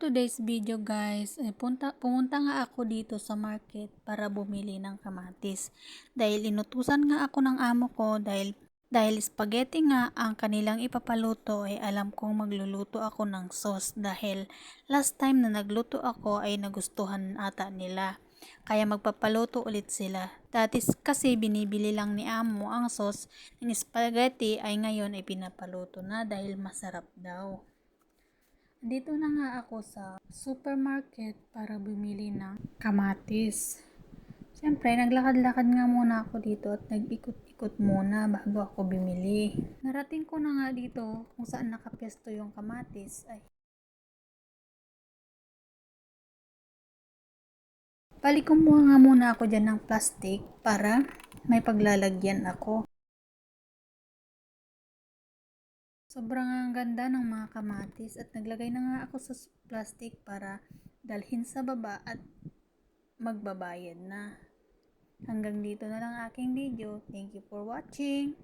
today's video guys, pumunta nga ako dito sa market para bumili ng kamatis. Dahil inutusan nga ako ng amo ko dahil spaghetti nga ang kanilang ipapaluto ay alam kong magluluto ako ng sauce dahil last time na nagluto ako ay nagustuhan ata nila. Kaya magpapaluto ulit sila. Dati kasi binibili lang ni amo ang sauce ng spaghetti ay ngayon ay pinapaluto na dahil masarap daw. Dito na nga ako sa supermarket para bumili ng kamatis. Siyempre, naglakad-lakad nga muna ako dito at nag-ikot-ikot muna bago ako bumili. Narating ko na nga dito kung saan nakapesto yung kamatis. Bali kumuha nga muna ako dyan ng plastic para may paglalagyan ako. Sobrang ang ganda ng mga kamatis at naglagay na nga ako sa plastic para dalhin sa baba at magbabayad na. Hanggang dito na lang aking video. Thank you for watching.